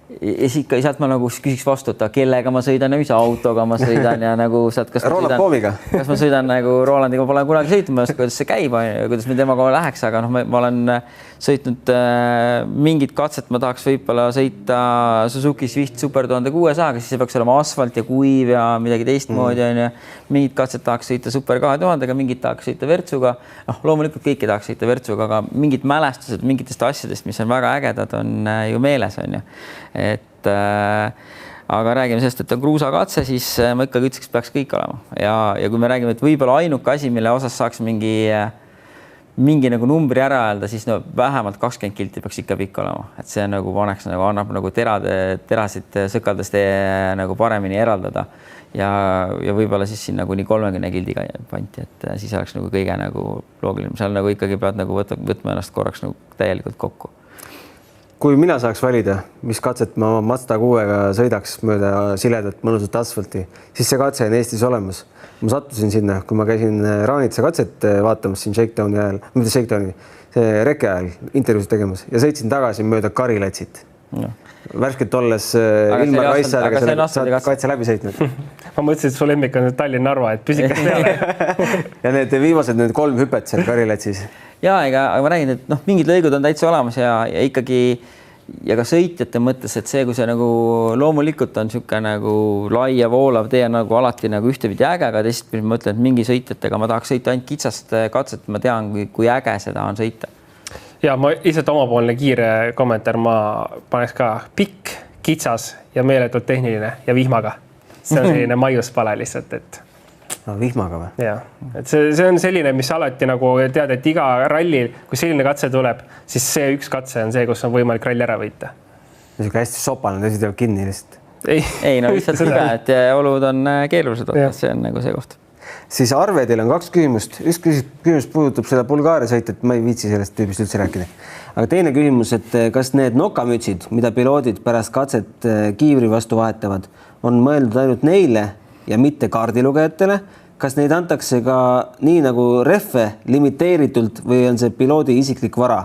ja sealt ma nagu küsiks vastu, et kellega ma sõidan ja mis autoga ma sõidan ja nagu sealt, kas ma sõidan nagu Rolandiga, ma pole kunagi sõitnud, ma ei oska, kuidas see käib ja kuidas me temaga läheks, aga noh, ma olen sõitnud mingit katset, ma tahaks võib-olla sõita Suzuki Swift Super 1600, siis see peaks olema asfalt ja kuiv ja midagi teistmoodi on ja mingid katset tahaks sõita Super 2000-ga, mingid tahaks sõita Vertsuga, noh, loomulikult kõiki tahaks sõita Vertsuga, aga mingid mälestused mingitest asjadest, mis on väga ägedad, on ju meeles, on ju. Et aga räägime sellest, et on kruusakatse, siis ma ikkagi ütleks, peaks kõik olema ja kui me räägime, et võib-olla ainuke asi, mille osas saaks mingi mingi nagu numbri ära öelda, siis no vähemalt 20 kilti peaks ikka pikk olema, et see nagu paneks nagu annab nagu terasid sõkaldest nagu paremini eraldada ja võib-olla siis siin nagu nii 30 kildiga panti, et siis oleks nagu kõige nagu loogilisem, seal nagu ikkagi pead nagu võtma ennast korraks nagu täielikult kokku. Kui mina saaks valida, mis katset ma Mazda 6-ga sõidaks mööda siledat mõnusat asfalti, siis see katse on Eestis olemas. Ma sattusin sinna, kui ma käisin Raanitsa katset vaatamas siin Shakedowni ajal, mitte Shakedowni, see reke ajal intervjuusid tegemas ja sõitsin tagasi mööda Karilatsit. No. Värskelt olles Ilmar Raissaarega saad katse läbi sõitnud. Ma mõtlesin, et su lemmik on Tallinn-Narva, et püsikas peale. Ja need viimased 3 hüpet seal Karilatsis. Ja, aga ma räägin, et noh, mingid lõigud on täitsa olemas ja ikkagi ja ka sõitjate mõttes, et see, kui see nagu loomulikult on niisugune nagu lai ja voolav tee on nagu alati nagu ühtepidi äge, aga teistpidi ma ütlen, et mingi sõitjatega ma tahaks sõita ainult kitsast katset, ma tean, kui äge seda on sõita. Ja ma lihtsalt omapoolne kiire kommentaar, ma paneks ka pikk, kitsas ja meeletult tehniline ja vihmaga. See on selline maiuspale lihtsalt, et no, vihmaga või? Ja, et see on selline, mis alati nagu tead, et iga rallil, kui selline katse tuleb, siis see üks katse on see, kus on võimalik ralli ära võita. Niisugune hästi sopal, need teevad kinni lihtsalt. Ei, no lihtsalt seda, et olud on keerulised, see on nagu see koht. Siis Arvedil on 2 küsimust. Üks küsimus puudutab seda Bulgaaria sõitet, ma ei viitsi sellest tüübist üldse rääkida. Aga teine küsimus, et kas need nokamütsid, mida piloodid pärast katset kiivri vastu vahetavad, on mõeldud ainult neile ja mitte kaardilugejatele, kas neid antakse ka nii nagu rehve limiteeritult või on see piloodi isiklik vara?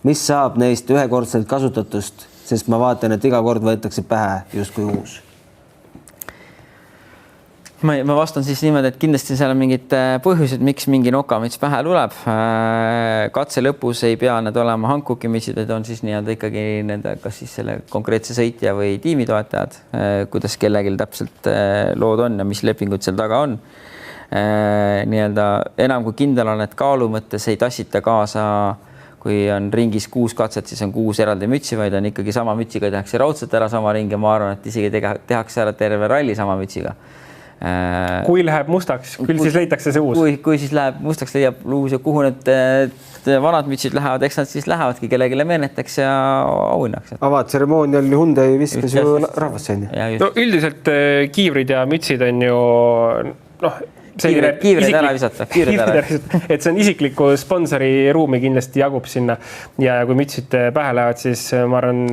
Mis saab neist ühekordselt kasutatust, sest ma vaatan, et iga kord võetakse pähe justkui uus? Ma vastan siis niimoodi, et kindlasti seal on mingid põhjused, miks mingi nokamüts pähe tuleb. Katse lõpus ei pea need olema hankukimütsid, et on siis nii-öelda ikkagi nende, kas siis selle konkreetse sõitja või tiimitoetajad, kuidas kellelgi täpselt lood on ja mis lepingud seal taga on. Nii-öelda enam kui kindel on, et kaalu mõttes ei tassita kaasa, kui on ringis 6 katset, siis on 6 eraldi mütsi, vaid on ikkagi sama mütsiga tehakse raudselt ära sama ring ja ma arvan, et isegi tehakse ära terve ralli sama mütsiga. Kui läheb mustaks, küll siis leitakse see uus. Kui siis läheb mustaks, leiab uus ja kuhu need vanad mütsid lähevad, eks nad siis lähevadki kellegile meeneteks ja auhinnaks. Avaatseremoonial Hyundai viskas ju rahvasse. No, üldiselt kiivrid ja mütsid on ju kiivrid ära visata. Et see on isikliku sponsori ruumi kindlasti jagub sinna ja kui mütsid pähe lähevad, siis ma arvan,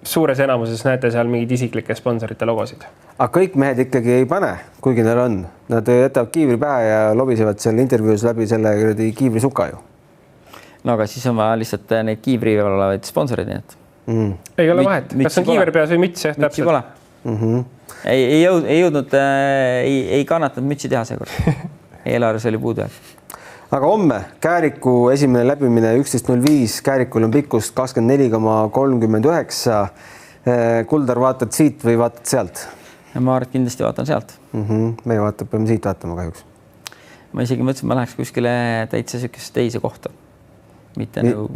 suures enamuses näete seal mingid isiklike sponsorite logosid. Aga kõik mehed ikkagi ei pane, kuigi neil on. Nad jätavad kiivri pähe ja lobisevad seal intervjuus läbi selle kiivri suka ju. No aga siis on vaja lihtsalt neid kiivri olevaid sponsorid. Ei ole vahet, kas on kiiver peas või müts? Mütsi pole. Ei jõudnud, ei kannatanud mütsi teha seekord. Eelarves oli puudu. Aga homme Kääriku esimene läbimine 11.05, Käärikul on pikkust 24,39. Kuldar, vaatad siit või vaatad sealt? Ma arvan, et kindlasti vaatan sealt. Meie peame siit vaatama kahjuks. Ma isegi mõtlesin, et ma läheks kuskile täitsa sükest teise kohta. Mitte nagu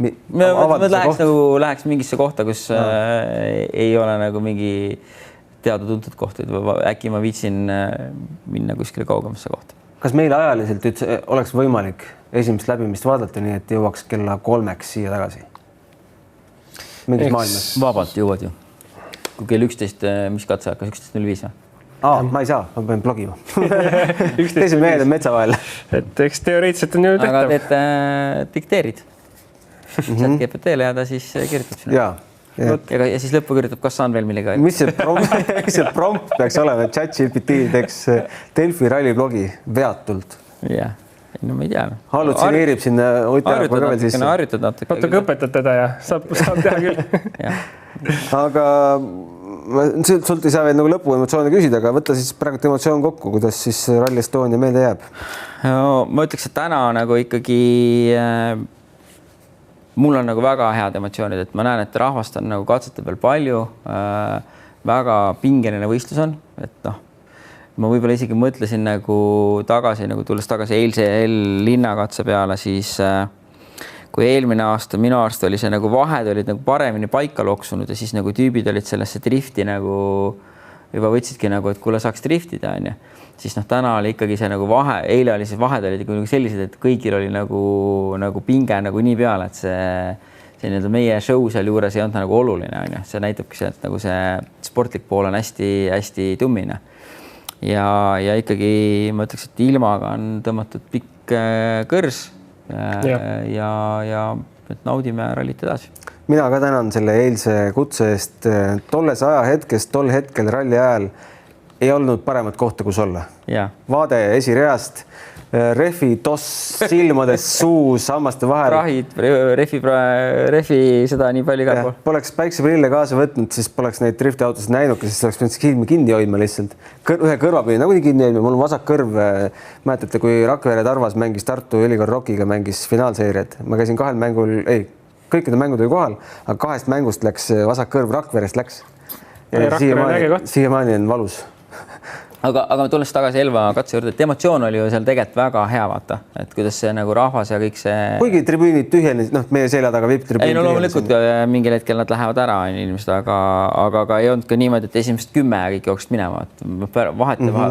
läheks mingisse kohta, kus ei ole nagu mingi teada-tuntud koht. Äkki ma viitsin minna kuskile kaugemasse kohta. Kas meil ajaliselt üldse oleks võimalik esimest läbimist vaadata nii, et jõuaks kella 3 siia tagasi? Mingis maailmas? Vabalt jõuad ju. Kui kell 11, mis katse hakkas? 11.05 või? Ma ei saa, ma pean blogima. Teised mehed on metsa vahel. Et eks teoreetselt on ju tehtav. Aga teed dikteerid. Saad GPT-le jääda, siis kirjutab sinna. Ja siis lõppu kirjutab, kas saan veel millega. Mis see prompt peaks olema, et ChatGPT teeks Delfi ralliblogi veatult? Jah, no ma ei tea. Hallutseneerib sinna harjutad natuke. Natuke õpetad teda ja saab teha küll. Aga sult ei saa veel nagu lõpuemotsioone küsida, aga võtta siis praegu emotsioon kokku, kuidas siis Rally Estonia meelde jääb? Ma ütleks, et täna nagu ikkagi mul on nagu väga head emotsioonid, et ma näen, et rahvast on nagu katsete peal palju, väga pingeline võistlus on, et noh, ma võib-olla isegi mõtlesin nagu tulles tagasi eilse linnakatse peale, siis kui eelmine aasta, minu arust oli see nagu vahed olid nagu paremini paika loksunud ja siis nagu tüübid olid sellesse drifti nagu juba võtsidki nagu, et kuule saaks driftida, on ju. siis täna oli ikkagi see nagu vahe, eile oli siis vahed olid nagu sellised, et kõigil oli nagu pinge nagu nii peale, et see nii-öelda meie show seal juures ei olnud nagu oluline, on ju. See näitabki see, et nagu see sportlik pool on hästi tummine. Ja ikkagi ma ütleks, et ilmaga on tõmmatud pikk kõrs ja naudime rallit edasi. Mina ka tänan selle eilse kutse eest. Tolles ajahetkes, tol hetkel ralli ajal ei olnud paremat kohta, kus olla. Vaade esireast, refi toss silmades, suus, hammaste vahel. Prahid, refi seda nii palju igal pool. Poleks päikseprille kaasa võtnud, siis poleks neid driftiautosid näinud, siis oleks pidanud silmi kinni hoidma lihtsalt. Ühe kõrva pidi nagu kinni hoidma, mul on vasak kõrv. Mäletate, kui Rakvere Tarvas mängis Tartu Ülikool Rockiga, mängis finaalseeriad. Ma käisin kahel mängul, kõikide mängud oli kohal, aga 2 mängust läks vasak kõrv Rakverest läks. Siiamaani on valus. Aga tulles tagasi Elva katse juurde, et emotsioon oli ju seal tegelikult väga hea, vaata, et kuidas see nagu rahvas ja kõik see... Kuigi tribüünid tühjenes, meie selja taga viib tribüünid. Ei, no loomulikult mingil hetkel nad lähevad ära inimesed, aga ei olnud ka niimoodi, et esimest 10 kõik jooksid minema.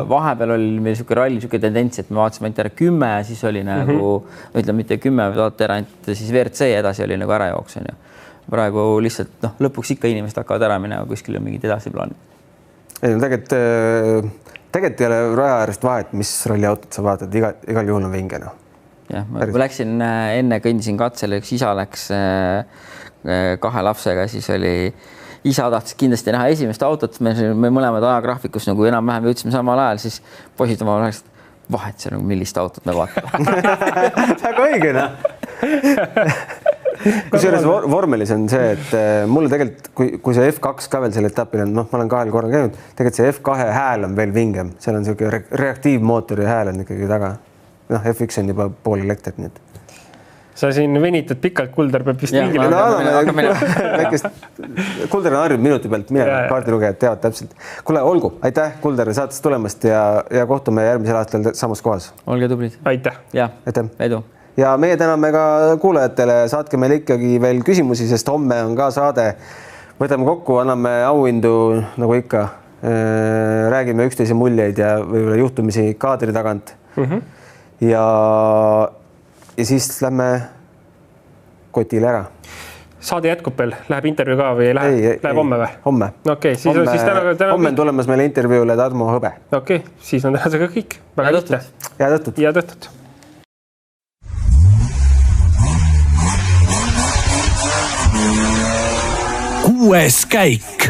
Vahepeal oli meil siuke ralli, siuke tendents, et me vaatasime ainult ära 10 ja siis oli nagu, ütleme mitte 10, vaadata ära ainult siis WRC edasi oli nagu ära jooks. Praegu lihtsalt lõpuks ikka inimesed hakkavad ära minema, kuskil on mingid edasi plaanid. Ei, tegelikult ei ole raja äärest vahet, mis ralliautot sa vaatad, igal juhul on vinge. Jah, ma läksin enne kõndisin katsele, üks isa läks 2 lapsega, siis oli isa tahtis kindlasti näha esimest autot, me mõlemad ajagraafikus nagu enam-vähem jõudsime samal ajal, siis poisid oma läheks, vahet see nagu millist autot me vaatame. Väga õige, Kusjuures vormelis on see, et mulle tegelikult, kui see F2 ka veel selle etapil on, ma olen 2 korral käinud, tegelikult see F2 hääl on veel vingem, seal on selline reaktiivmootori hääl on ikkagi taga. F1 on juba pool elektrit, nii et. Sa siin venitad pikalt, Kuldar peab vist liigile. Kuldar on harjunud minuti pealt minema, kaardilugejad teavad täpselt. Kuule, olgu, aitäh Kuldar saatest tulemast ja kohtume järgmisel aastal samas kohas. Olge tublid. Aitäh. Aitäh. Edu. Ja meie täname ka kuulajatele, saatke meil ikkagi veel küsimusi, sest homme on ka saade. Võtame kokku, anname auhindu, nagu ikka. Räägime üksteise muljeid ja võib-olla juhtumisi kaadri tagant. Ja siis lähme kotile ära. Saade jätkub veel, läheb intervjuu ka või läheb homme või? Homme. Okei, siis täna... Homme on tulemas meile intervjuule Tarmo Hõbe. Okei, siis on tänasega kõik. Väga lihtne. Head õhtut. Kuues käik.